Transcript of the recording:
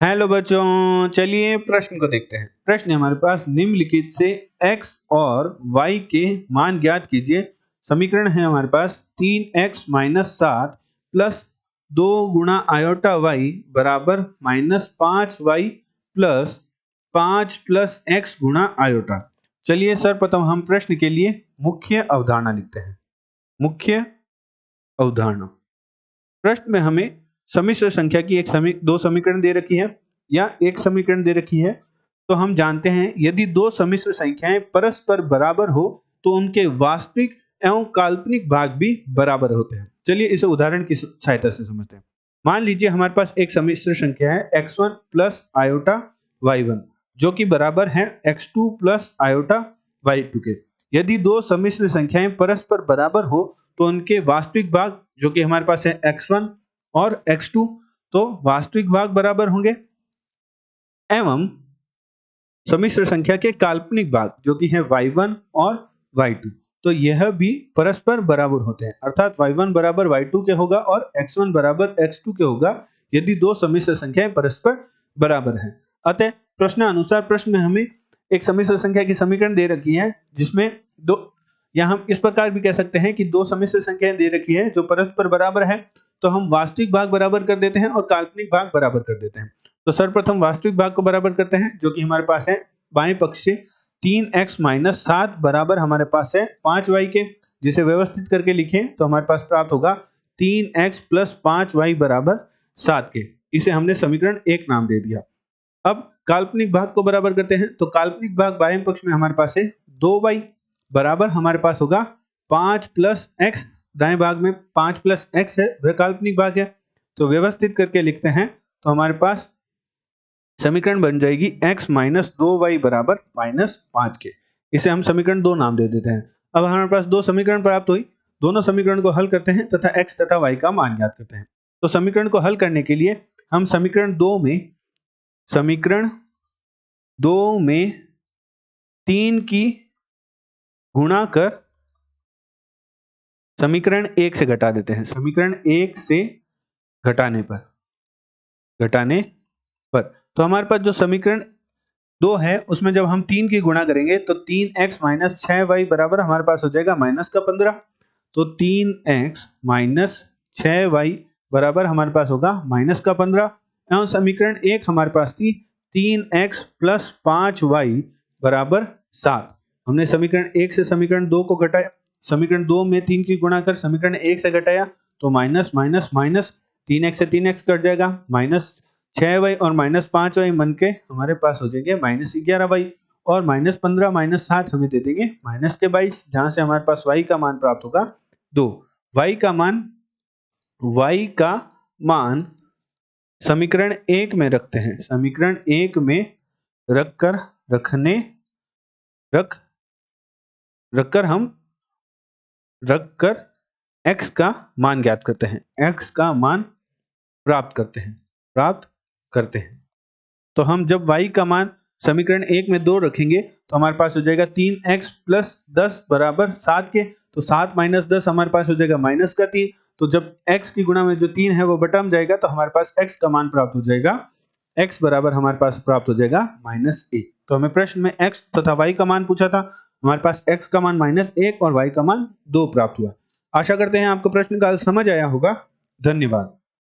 Hello बच्चों, चलिए प्रश्न को देखते हैं। प्रश्न है हमारे पास, निम्नलिखित से x और y के मान ज्ञात कीजिए। समीकरण है हमारे पास 3x माइनस 7 प्लस 2 गुणा आयोटा y बराबर minus 5y plus 5 plus x गुणा आयोटा। चलिए सर्वप्रथम हम प्रश्न के लिए मुख्य अवधारणा लिखते हैं। मुख्य अवधारणा, प्रश्न में हमें सम्मिश्र संख्या की दो समीकरण दे रखी है या एक समीकरण दे रखी है। तो हम जानते हैं यदि दो सम्मिश्र संख्याएं परस्पर बराबर हो तो उनके वास्तविक एवं काल्पनिक भाग भी बराबर होते हैं। चलिए इसे उदाहरण की सहायता से समझते हैं। मान लीजिए हमारे पास एक सम्मिश्र संख्या है x1 प्लस आयोटा y1 जो कि बराबर है x2 प्लस आयोटा y2 के। यदि दो सम्मिश्र संख्याएं परस्पर बराबर हो तो उनके वास्तविक भाग जो कि हमारे पास है x1 और x2 तो वास्तविक भाग बराबर होंगे, एवं सम्मिश्र संख्या के काल्पनिक भाग जो कि है y1 और y2 तो यह भी परस्पर बराबर होते हैं। अर्थात y1 बराबर y2 के होगा और x1 बराबर x2 के होगा यदि दो सम्मिश्र संख्याएं परस्पर बराबर हैं। अतः प्रश्नानुसार प्रश्न में हमें एक सम्मिश्र संख्या की समीकरण दे रखी है जिसमें दो, या हम इस प्रकार भी कह सकते हैं कि दो सम्मिश्र संख्याएं दे रखी है जो परस्पर बराबर है तो हम वास्तविक भाग बराबर कर देते हैं और काल्पनिक भाग बराबर कर देते हैं। तो सर्वप्रथम वास्तविक भाग को बराबर करते हैं जो कि हमारे पास है बाएं पक्ष से 3x माइनस 7 बराबर हमारे पास है 5y के, जिसे व्यवस्थित करके लिखें तो हमारे पास प्राप्त होगा 3x प्लस 5y बराबर 7 के। इसे हमने समीकरण 1 नाम दे दिया। अब काल्पनिक भाग को बराबर करते हैं तो काल्पनिक भाग बाएं पक्ष में हमारे पास है 2y बराबर हमारे पास होगा 5 प्लस x, दाएं भाग में 5 प्लस x है वह काल्पनिक भाग है। तो व्यवस्थित करके लिखते हैं तो हमारे पास समीकरण बन जाएगी x माइनस 2y बराबर माइनस 5 के। इसे हम समीकरण 2 नाम दे देते हैं। अब हमारे पास दो समीकरण प्राप्त हुई, दोनों समीकरण को हल करते हैं तथा x तथा y का मान ज्ञात करते हैं। तो समीकरण को हल करने के लिए हम समीकरण 2 में 3 की गुणा कर समीकरण 1 से घटा देते हैं। समीकरण 1 से घटाने पर तो हमारे पास जो समीकरण 2 है उसमें जब हम 3 की गुणा करेंगे तो 3x माइनस 6y बराबर हमारे पास हो जाएगा माइनस का 15। तो 3x माइनस 6y बराबर हमारे पास होगा माइनस का 15। एवं समीकरण 1 हमारे पास थी 3x प्लस 5y बराबर 7। हमने समीकरण 1 से समीकरण 2 को घटाया, समीकरण 2 में 3 की गुणा कर समीकरण 1 से घटाया तो माइनस माइनस माइनस 3x से 3x कट जाएगा, माइनस 6y और माइनस 5y मन के हमारे पास हो जाएंगे माइनस 11y और माइनस 15 माइनस 7 हमें दे देंगे माइनस के 22, जहां से हमारे पास y का मान प्राप्त होगा 2। y का मान समीकरण 1 में रखते हैं। समीकरण 1 में रखकर x का मान ज्ञात करते हैं, x का मान प्राप्त करते हैं। तो हम जब y का मान समीकरण 1 में 2 रखेंगे तो हमारे पास हो जाएगा 3x प्लस 10 बराबर 7 के। तो 7 माइनस 10 हमारे पास हो जाएगा माइनस का 3। तो जब x की गुणा में जो 3 है वो बटम जाएगा तो हमारे पास x का मान प्राप्त हो जाएगा, x बराबर हमारे पास प्राप्त हो जाएगा -1। तो हमें प्रश्न में x तथा y का मान पूछा था, हमारे पास x का मान -1 और y का मान 2 प्राप्त हुआ। आशा करते हैं आपको प्रश्न का समझ आया होगा। धन्यवाद।